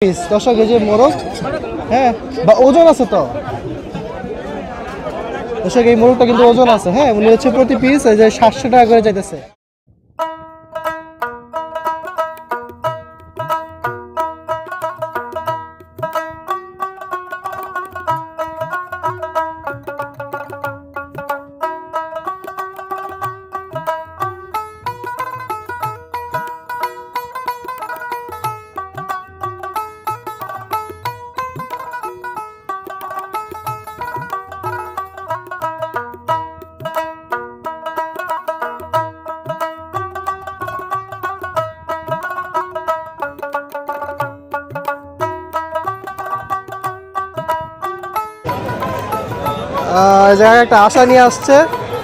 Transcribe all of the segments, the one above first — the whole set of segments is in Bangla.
পিস 10 কেজি মোরগ। হ্যাঁ, বা ওজন আছে তো দর্শক, এই মোরগটা কিন্তু ওজন আছে। হ্যাঁ, উনি হচ্ছে প্রতি পিস এই যে 700 টাকা করে চাইতেছে। জায়গায় একটা আশা নিয়ে আসছে,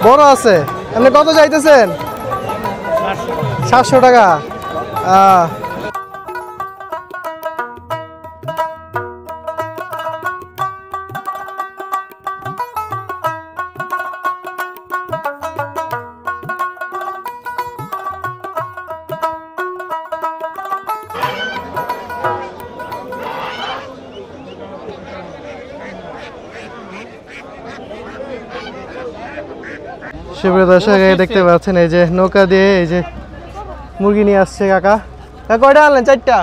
বড় আছে। আপনি কত চাইতেছেন? 700 টাকা। সুপ্রিয় দর্শক, দেখতে পাচ্ছেন এই যে নৌকা দিয়ে এই যে মুরগি নিয়ে আসছে কাকা। কয়টা আনলেন? 4টা।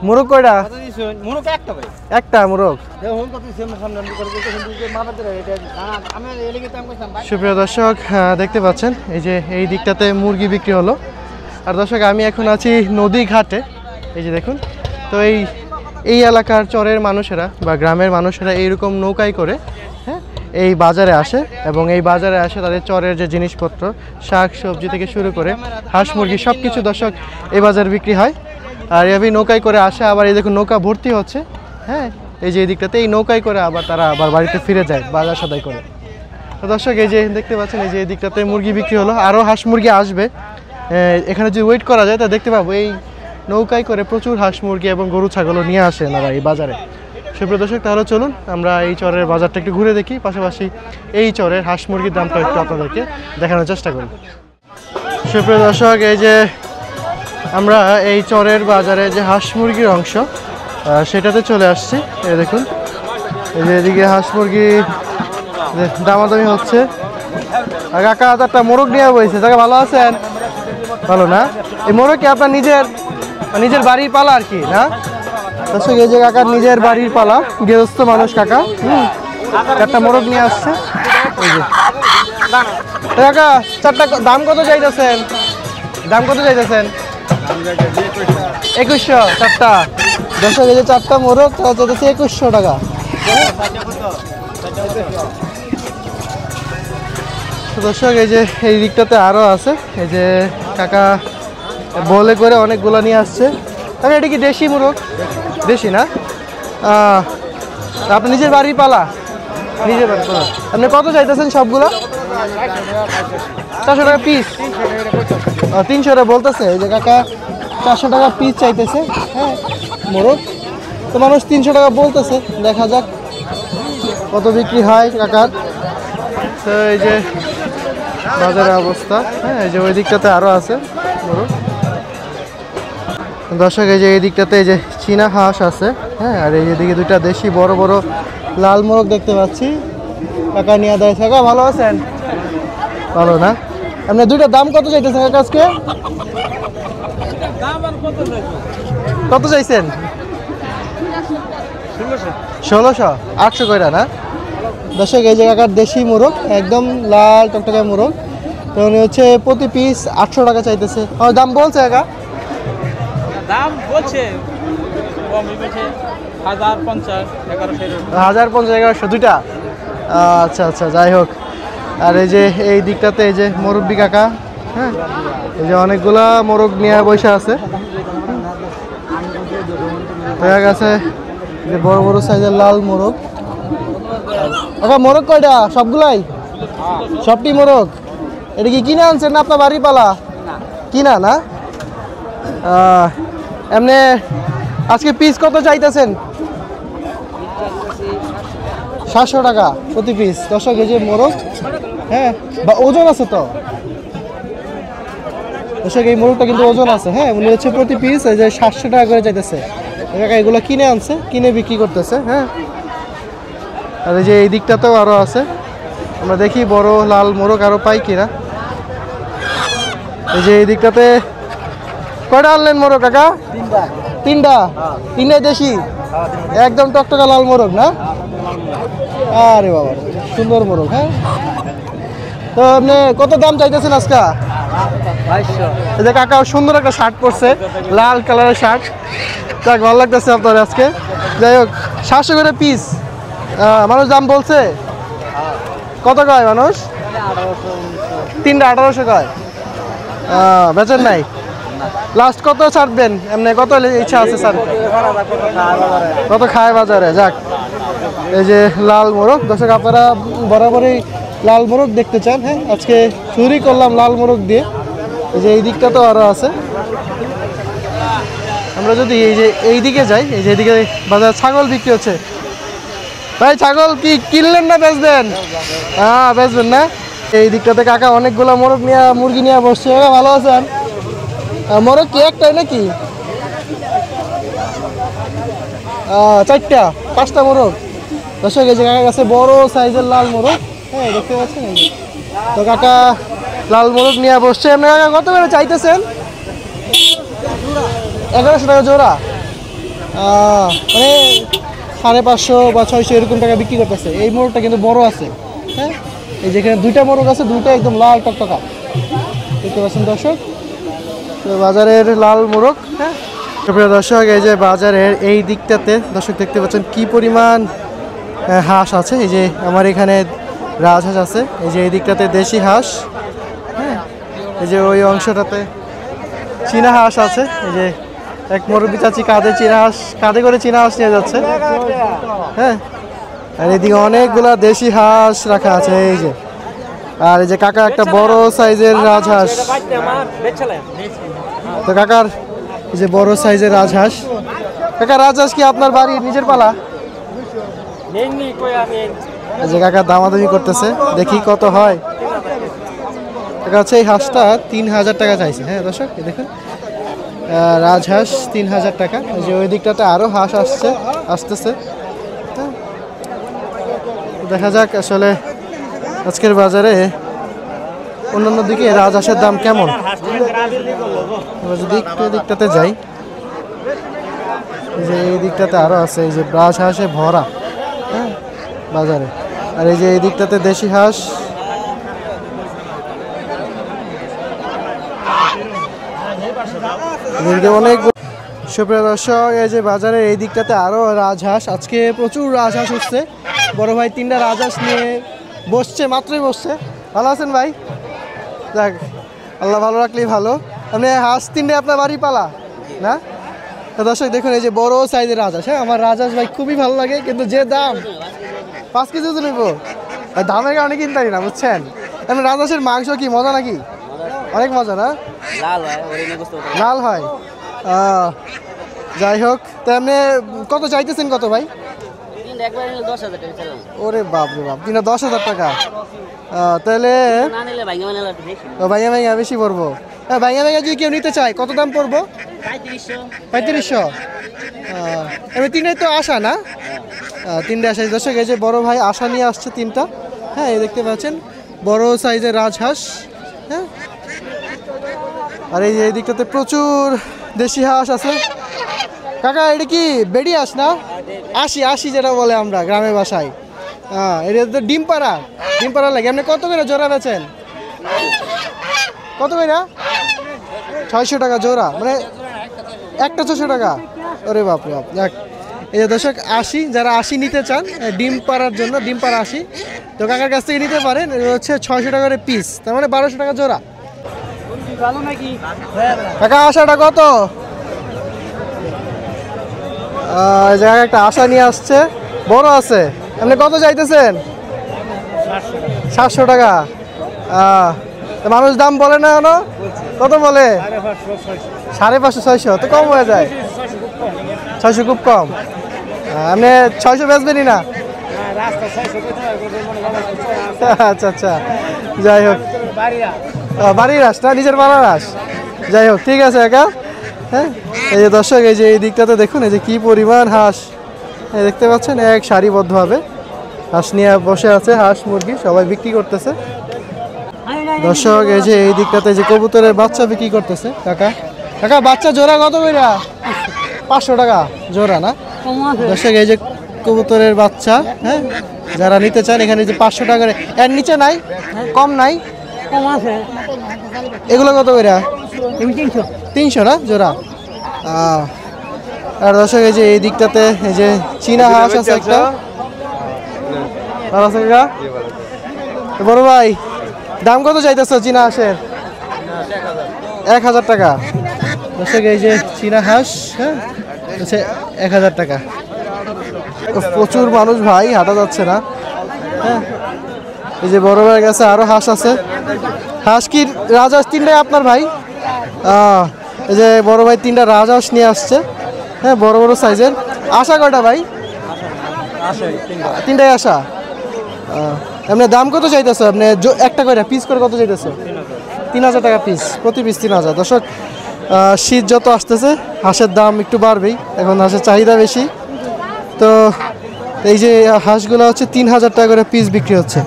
মোরগ কয়টা? একটা মোরগ। সুপ্রিয় দর্শক, দেখতে পাচ্ছেন এই যে এই দিকটাতে মুরগি বিক্রি হলো। আর দর্শক, আমি এখন আছি নদী ঘাটে। এই যে দেখুন, তো এই এলাকার চরের মানুষেরা বা গ্রামের মানুষেরা এইরকম নৌকায় করে এই বাজারে আসে, এবং এই বাজারে আসে তাদের চরের যে জিনিসপত্র, শাক সবজি থেকে শুরু করে হাঁস মুরগি সব কিছু দর্শক এই বাজারে বিক্রি হয়। আর এভাবেই নৌকায় করে আসে। আবার এই দেখুন নৌকা ভর্তি হচ্ছে। হ্যাঁ, এই যে এই দিকটাতে এই নৌকায় করে তারা আবার বাড়িতে ফিরে যায় বাজার সদাই করে। তো দর্শক, এই যে দেখতে পাচ্ছেন এই যে এই দিকটাতে মুরগি বিক্রি হলো, আরও হাঁস মুরগি আসবে। এখানে যদি ওয়েট করা যায় তা দেখতে পাবো এই নৌকায় করে প্রচুর হাঁস মুরগি এবং গরু ছাগলও নিয়ে আসে এনারা এই বাজারে। সুপ্রিয় দর্শক, তাহলে চলুন আমরা এই চরের বাজারটা একটু ঘুরে দেখি, পাশাপাশি এই চরের হাঁস মুরগির দামটা একটু আপনাদেরকে দেখানোর চেষ্টা করি। সুপ্রিয় দর্শক, এই যে আমরা এই চরের বাজারে যে হাঁস মুরগির অংশ সেটাতে চলে আসছি। এই দেখুন, এই যে এদিকে হাঁস মুরগি দামাদামি হচ্ছে। আর কাকা একটা মোরগ নিয়ে বসেছে। কাকা ভালো আছেন? ভালো না? এই মোরগ কি আপনার নিজের বাড়ির পালা আর কি না? দর্শক, এই যে কাকার নিজের বাড়ির পালা, গৃহস্থ মানুষ কাকা। একটা মোরগ নিয়ে আসছে। এই যে কাকা, 4টা দাম কত চাইতেছেন? দাম কত চাইতেছেন? 2100 4টা। দর্শক, এই যে 4টা মোরগ চাইতেছে 2100 টাকা। দর্শক, এই যে এই দিকটাতে আরো আছে। এই যে কাকা বলে করে অনেকগুলো নিয়ে আসছে। কাকা, এটা কি দেশি মোরগ? দেশি না? আপনি নিজের বাড়ির পালা? নিজের বাড়ির পালা। আপনি কত চাইতেছেন সবগুলো? 400 টাকা পিস। 300 টাকা বলতেছে। এই যে কাকা 400 টাকা পিস চাইতেছে। হ্যাঁ, মোরগ তো মানুষ 300 টাকা বলতেছে। দেখা যাক কত বিক্রি হয় কাকার। তো এই যে বাজারের অবস্থা। হ্যাঁ, এই যে ওই দিকটাতে আরও আছে মোরগ। দর্শক, এই যে এই দিকটাতে এই যে চীনা হাঁস আছে। হ্যাঁ, আর এই দিকে দুইটা দেশি বড় বড় লাল মোরগ দেখতে পাচ্ছি। কাকা নিয়ে দেয়। কাকা ভালো আছেন? ভালো না? আপনার দুইটা দাম কত চাইতেছেন কাকা আজকে? কত চাইছেন? 1600। 800 কয়টা না? দর্শক, এই যে কাকার দেশি মোরগ, একদম লাল টকটকা মোরগ। তো উনি হচ্ছে প্রতি পিস 800 টাকা চাইতেছে। দাম বলছে কাকা? দাম বলছে 1050 1100 দুইটা। আচ্ছা আচ্ছা, যাই হোক। আর এই যে এই দিকটাতে এই যে মুরব্বি কাকা। হ্যাঁ, এই যে অনেকগুলা মোরগ নিয়ে বসে আছে। দেখা গেছে যে বড় বড় সাইজের লাল মোরগ। কাকা, মোরগ কয়টা? সবগুলাই? সবটি মোরগ? এটা কি কিনে আনছেন না আপনার বাড়ির পালা? কিনা না? এমনি আজকে পিস কত চাইতেছেন? 700 টাকা প্রতি পিস। 10 কেজি মোরগ। হ্যাঁ, বা ওজন আছে তো? দর্শক এই মোরগটা কিন্তু ওজন আছে, হ্যাঁ উনি হচ্ছে প্রতি পিস এই যে 700 টাকা করে চাইতেছে। কাকা এগুলো কিনে আনছে, কিনে বিক্রি করতেছে। হ্যাঁ, আর এই যে এই দিকটাতেও আরও আছে, আমরা দেখি বড় লাল মোরগ আরও পাই কিনা। এই যে এই দিকটাতে কয়টা আনলেন মোরগ কাকা? তিনটা। তিনটাই দেশি, একদম টকটকা লাল মোরগ না? আরে বাবা সুন্দর মোরগ। হ্যাঁ, তো আপনি কত দাম চাইতেছেন আজকে? এই যে কাকা সুন্দর একটা শার্ট পরছে, লাল কালারের শার্ট, যাক ভালো লাগতেছে আপনার আজকে। যাই হোক 700 করে পিস। মানুষ দাম বলছে কত কয় মানুষ? তিনটা 1800 কয়। বেচেন নাই? লাস্ট কত ছাড়বেন? এমনি কত ইচ্ছা আছে স্যার? কত খায় বাজারে? যাক, এই যে লাল মোরগ। দর্শক আপনারা বরাবরই লাল মোরগ দেখতে চান, হ্যাঁ আজকে শুরুই করলাম লাল মোরগ দিয়ে। এই যে এই দিকটা তো আরও আছে। আমরা যদি এই যে এই দিকে যাই, এই যে এইদিকে বাজার ছাগল বিক্রি হচ্ছে। ভাই ছাগল কি কিনলেন না বেচবেন? হ্যাঁ বেচবেন না? এই দিকটাতে কাকা অনেকগুলো মোরগ নিয়ে মুরগি নিয়ে বসছে। ভালো আছেন? মোরগ কি একটাই নাকি? 4টা 5টা মোরগ। দর্শক এই যে কাকার কাছে বড় সাইজের লাল মোরগ, হ্যাঁ দেখতে পাচ্ছেন। এই যে তো কাকা লাল মোরগ নিয়ে বসছে। আপনি কাকা কত করে চাইতেছেন? 1100 টাকা জোড়া, মানে 550 বা 600 এরকম টাকা বিক্রি করতেছে। এই মোরগটা কিন্তু বড় আছে। হ্যাঁ, এই যেখানে 2টা মোরগ আছে, 2টা একদম লাল টকটকা, দেখতে পাচ্ছেন দর্শক। তো বাজারের লাল মোরগ। হ্যাঁ প্রিয় দর্শক, এই যে বাজারের এই দিকটাতে দর্শক দেখতে পাচ্ছেন কি পরিমাণ হাঁস আছে। এই যে আমার এখানে রাজহাঁস আছে, এই যে এই দিকটাতে দেশি হাঁস, হ্যাঁ এই যে ওই অংশটাতে চীনা হাঁস আছে। এই যে এক মুরব্বি চাচি কাঁধে করে চীনা হাঁস নিয়ে যাচ্ছে। হ্যাঁ, আর এদিকে অনেকগুলা দেশি হাঁস রাখা আছে। এই যে আর এই যে কাকা একটা বড় সাইজের রাজহাঁস। তো কাকার এই যে বড় সাইজের রাজহাঁস। কাকা রাজহাঁস কি আপনার বাড়ির নিজের পালা? এই যে কাকা দামাদামি করতেছে, দেখি কত হয়। কাকা হচ্ছে এই হাঁসটা 3000 টাকা চাইছে। হ্যাঁ দর্শক দেখুন, রাজহাঁস 3000 টাকা। এই যে ওই দিকটাতে আরও হাঁস আসতেছে। দেখা যাক আসলে আজকের বাজারে অন্যান্য দিকে রাজহাঁসের দাম কেমন। আমরা যদি একটু দিকটাতে যাই, এই যে এই দিকটাতে আরও আছে, এই যে রাজহাঁসে ভরা। হ্যাঁ বাজারে। আর এই যে এই দিকটাতে দেশি হাঁস। অনেক সুপ্রিয় দর্শক, এই যে বাজারে এই দিকটাতে আরও রাজহাঁস। আজকে প্রচুর রাজহাঁস উঠছে। বড় ভাই 3টা রাজহাঁস নিয়ে বসছে, মাত্রই বসছে। ভালো আছেন ভাই? যাক আল্লাহ ভালো রাখলেই ভালো। আপনি হাঁস 3টে আপনার বাড়ি পালা না? দর্শক দেখুন এই যে বড় সাইজের রাজহাঁস। হ্যাঁ আমার রাজহাঁস ভাই খুবই ভালো লাগে, কিন্তু যে দাম 5 কেজি তো নেব, দামের কারণে কিনতে পারি না বুঝছেন। এমনি রাজহাঁসের মাংস কি মজা নাকি? অনেক মজা না? লাল হয়। যাই হোক, তো আপনি কত চাইতেছেন কত ভাই? ওরে বাপ রে বাপ, 10,000 টাকা। তাহলে ভাইয়া বেশি পড়বো। ভাইয়া যদি কেউ নিতে চায় কত দাম পড়বো? 3500। এমনি 3টাই তো আশা না? 3টে আশা। দর্শক এই যে বড় ভাই আশা নিয়ে আসছে 3টা। হ্যাঁ এই দেখতে পাচ্ছেন বড় সাইজের রাজহাঁস। হ্যাঁ, আর এই যে এই দিকটাতে প্রচুর দেশি হাঁস আছে। কাকা এটা কি বেড়ি হাঁস না? আশি যেটা বলে আমরা গ্রামের ভাষায়। এটা তো ডিম পাড়া লাগে। আপনি কত করে জোড়া বেচেন? কত করে? 600 টাকা জোড়া, মানে একটা 600 টাকা। ওরে বাপরে বাপ। যাক এই যে দর্শক 80, যারা 80 নিতে চান ডিম পাড়ার জন্য, ডিম পাড়া 80, তো কাকার কাছ থেকে নিতে পারেন। হচ্ছে 600 টাকা করে পিস, তার মানে 1200 টাকা জোড়া। কাকা আশাটা কত? এই জায়গায় একটা আশা নিয়ে আসছে, বড় আছে। আপনি কত চাইতেছেন? 700 টাকা। মানুষ দাম বলে না কেন? কত বলে? 550 600 তো কম হয়ে যায়। 600 খুব কম। আপনি 600 বেচবেনই না? আচ্ছা আচ্ছা, যাই হোক বাড়ির হাঁস না, নিজের পাড়ার হাঁস। যাই হোক ঠিক আছে কাকা। হ্যাঁ এই যে দর্শক এই যে এই দিকটাতে দেখুন এই যে কি পরিমাণ হাঁস দেখতে পাচ্ছেন এক সারিবদ্ধভাবে হাঁস নিয়ে বসে আছে, হাঁস মুরগি সবাই বিক্রি করতেছে। দর্শক এই যে এই দিকটাতে যে কবুতরের বাচ্চা বিক্রি করতেছে কাকা। কাকা বাচ্চা জোড়া কত কইরা? 500 টাকা জোড়া না? দর্শক এই যে কবুতরের বাচ্চা, হ্যাঁ যারা নিতে চান এখানে যে 500 টাকা করে, এর নিচে নাই, কম নাই? এগুলো কত কইরা? 300 না জোড়া? আর দর্শক এই যে এই দিকটাতে এই যে চীনা হাঁস আছে একটা। ভালো আছে কাকা? বড় ভাই দাম কত চাইতেছো চীনা হাঁসের? 1000 টাকা। দর্শক এই যে চীনা হাঁস, হ্যাঁ হচ্ছে 1000 টাকা। প্রচুর মানুষ ভাই, হাঁটা যাচ্ছে না। হ্যাঁ এই যে বড় ভাইয়ের কাছে আরো হাঁস আছে। হাঁস কি রাজহাঁস? 3টাই আপনার ভাই? এই যে বড় ভাই 3টা রাজহাঁস নিয়ে আসছে, হ্যাঁ বড় বড় সাইজের। আশা কয়টা ভাই? 3টাই আশা। এমনি দাম কত চাইতেছো আপনি? একটা করে পিস করে কত চাইতেছো? 3000 টাকা পিস, প্রতি পিস 3000। দর্শক শীত যত আসতেছে হাঁসের দাম একটু বাড়বেই, এখন হাঁসের চাহিদা বেশি। তো এই যে হাঁসগুলো হচ্ছে 3000 টাকা করে পিস বিক্রি হচ্ছে,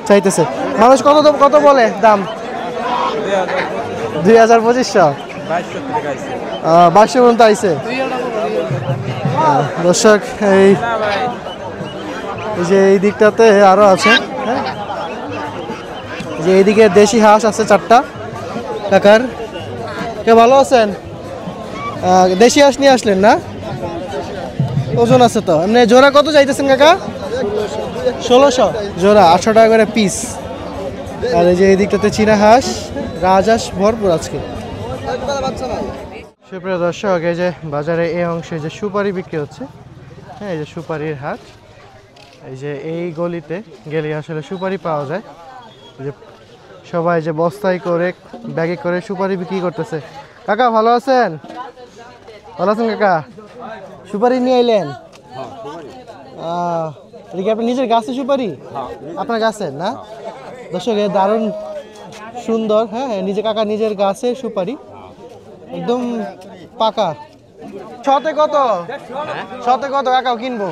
চাইতেছে মানুষ। কত বলে দাম? 2500 2200 পর্যন্ত আইছে। দর্শক এই যে এই দিকটাতে আরো আছে, হ্যাঁ যে এইদিকে দেশি হাঁস আছে 4টা কাকার। কে ভালো আছেন? দেশি হাঁস নিয়ে আসলেন না? ওজন আছে তো। এমনি জোড়া কত চাইতেছেন কাকা? 1600 জোড়া, 800 টাকা করে পিস। আর এই যে এই দিকটাতে চীনা হাঁস, রাজহাঁস ভরপুর আজকে। সুপ্রিয় দর্শক এই যে বাজারে এই অংশে যে সুপারি বিক্রি হচ্ছে, হ্যাঁ এই যে সুপারির হাট। এই যে এই গলিতে গেলে আসলে সুপারি পাওয়া যায়। যে সবাই যে বস্তায় করে ব্যাগে করে সুপারি বিক্রি করতেছে। কাকা ভালো আছেন? ভালো আছেন কাকা? সুপারি নিয়ে এলেন? এটা কি আপনার নিজের গাছের সুপারি? আপনার গাছের না? দর্শক দারুণ সুন্দর, হ্যাঁ নিজে কাকা নিজের গাছের সুপারি, একদম পাকা। শতে কত? শতে কত কাকাও কিনবো?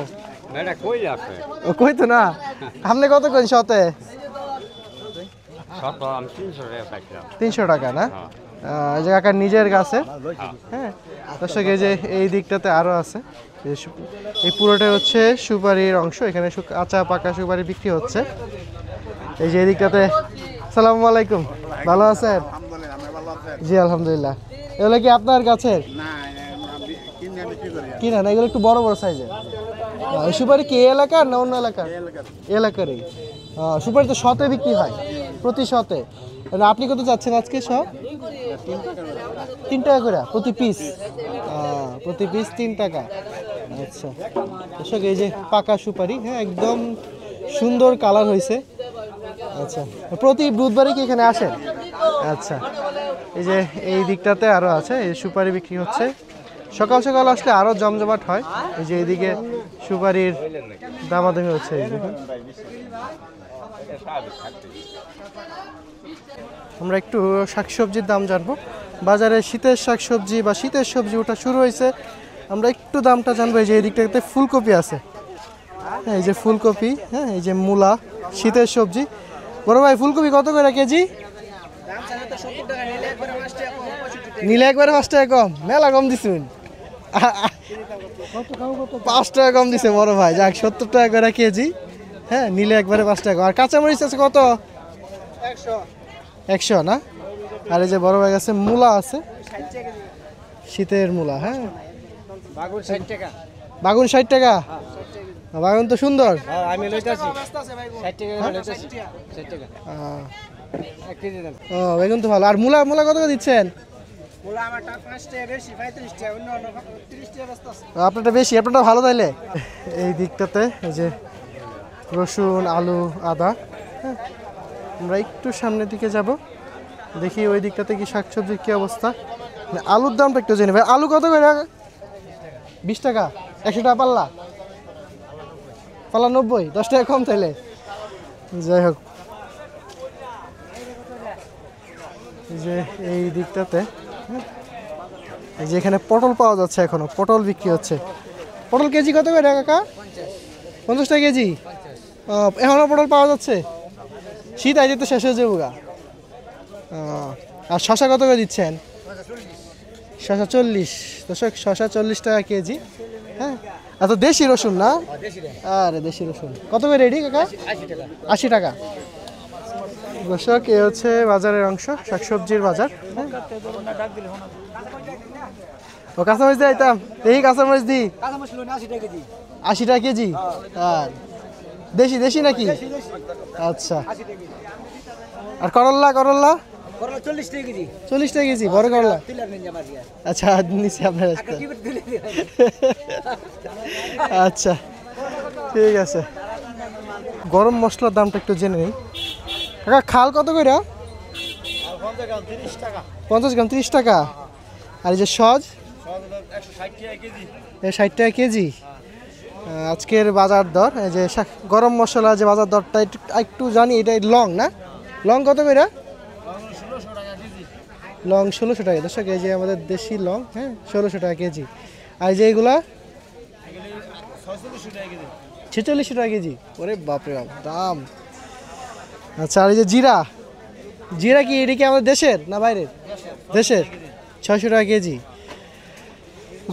কই তো না। আপনি কত করেন শতে? 300 টাকা না? এই যে কাকার নিজের গাছে। হ্যাঁ দর্শক এই যে এই দিকটাতে আরো আছে। এই পুরোটাই হচ্ছে সুপারির অংশ, এখানে কাঁচা পাকা সুপারি বিক্রি হচ্ছে। এই যে এই দিকটাতে। আসসালামু আলাইকুম, ভালো আছেন? জি আলহামদুলিল্লাহ। এগুলো কি আপনার গাছের? কিনা না, এগুলো একটু বড় বড় সাইজের। এই সুপারি কি এই এলাকার না অন্য এলাকার? এলাকারই। সুপারি তো শতে বিক্রি হয়, প্রতি শতে। আপনি কত চাচ্ছেন আজকে? সব 3 টাকা করে প্রতি পিস? প্রতি পিস 3 টাকা। আচ্ছা দর্শক এই যে পাকা সুপারি, হ্যাঁ একদম সুন্দর কালার হয়েছে। আচ্ছা প্রতি বুধবারই কি এখানে আসেন? আচ্ছা এই যে এই দিকটাতে আরো আছে, এই সুপারি বিক্রি হচ্ছে। সকাল সকাল আসলে আরো জমজমাট হয়। এই যে এইদিকে সুপারির দামাদামি হচ্ছে। আমরা একটু শাকসবজির দাম জানবো। বাজারে শীতের শাকসবজি বা শীতের সবজি ওটা শুরু হয়েছে, আমরা একটু দামটা জানবো। এই যে এই দিকটাতে ফুলকপি আছে, হ্যাঁ এই যে ফুলকপি, হ্যাঁ এই যে মূলা, শীতের সবজি। বড় ভাই ফুলকপি কত করে কেজি? নিলে একবারে 5 টাকা কম? মেলা কম দিছুন, 5 টাকা কম দিছে বড় ভাই। যাক 70 টাকা করে কেজি, হ্যাঁ নিলে একবারে 5 টাকা। আর কাঁচামরিচ আছে কত? 100 না? আর এই যে বড় ভাই আছে মূলা আছে, শীতের মূলা, হ্যাঁ বাগুন 60 টাকা। বাগুন 60 টাকা? বাগুন তো সুন্দর। আমি লইতাছি 60 টাকা লইতাছি, 60 টাকা। ও বেগুন তো ভালো। আর মূলা কত করে দিচ্ছেন? মূলা আমারটা 5 টাকা বেশি, 35 টাকা, অন্য 30 টাকা ব্যস্ত আছে। আপনারটা বেশি, আপনারটা ভালো তাইলে। এই দিকটাতে এই যে রসুন, আলু, আদা, হ্যাঁ আমরা একটু সামনের দিকে যাব, দেখি ওই দিকটাতে কি শাকসবজির কি অবস্থা। আলুর দামটা একটু জেনে ভাই। আলু কত করে? 20 টাকা? 100 টাকা পাল্লা? পাল্লা 90, 10 টাকা কম তাইলে। যাই হোক যে এই দিকটাতে এই যে এখানে পটল পাওয়া যাচ্ছে, এখনো পটল বিক্রি হচ্ছে। পটল কেজি কত করে কাকা? 50 টাকা কেজি। এখনো পটল পাওয়া যাচ্ছে? শীত আইতে তো শেষ হয়ে যাবো গা। আর শশা কত করে দিচ্ছেন? শশা 40। দর্শক শশা 40 টাকা কেজি। হ্যাঁ, এত দেশি রসুন না? আরে দেশি রসুন কত করে রেডি কাকা? 80 টাকা। দর্শক এ হচ্ছে বাজারের অংশ, শাকসবজির বাজার। ও কাঁচামরিচ দিয়ে আইতাম, এই কাঁচামরিচ দিই 80 টাকা কেজি। আর দেশি দেশি নাকি? আচ্ছা। আর করল্লা? করল্লা 40 টাকা কেজি, বড় করলা। আচ্ছা নিচে আপনার আচ্ছা ঠিক আছে। গরম মশলার দামটা একটু জেনে নিই। কাকা খাল কত করে? 50 গ্রাম 30 টাকা। আর এই যে সজ 60 টাকা কেজি। আজকের বাজার দর এই যে গরম মশলা যে বাজার দরটা একটু জানি, এটা লং না? লং কত করে? লং 1600 টাকা। দর্শক এই যে আমাদের দেশি লং, হ্যাঁ 1600 টাকা কেজি। আর যে এগুলা 4600 টাকা কেজি। ওরে বাপরে বাপ দাম। আচ্ছা আর এই যে জিরা, জিরা কি এটা কি আমাদের দেশের না বাইরের? দেশের। 600 টাকা কেজি।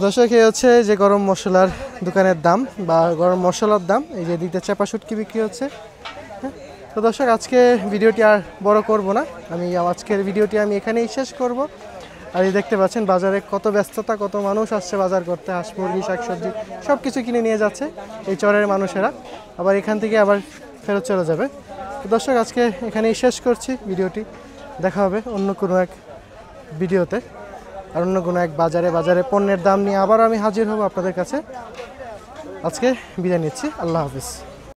দর্শক এই হচ্ছে যে গরম মশলার দোকানের দাম বা গরম মশলার দাম। এই যে দিকটা চাপা শুটকি বিক্রি হচ্ছে। হ্যাঁ, তো দর্শক আজকে ভিডিওটি আর বড় করব না, আমি আজকের ভিডিওটি আমি এখানেই শেষ করব। আর এই দেখতে পাচ্ছেন বাজারে কত ব্যস্ততা, কত মানুষ আসছে বাজার করতে, হাঁস মুরগি শাকসবজি সব কিছু কিনে নিয়ে যাচ্ছে এই চরের মানুষেরা, আবার এখান থেকে আবার ফেরত চলে যাবে। তো দর্শক আজকে এখানেই শেষ করছি ভিডিওটি। দেখা হবে অন্য কোনো এক ভিডিওতে, আর অন্য কোনো এক বাজারে পণ্যের দাম নিয়ে আবার আমি হাজির হব আপনাদের কাছে। আজকে বিদায় নিচ্ছি, আল্লাহ হাফিজ।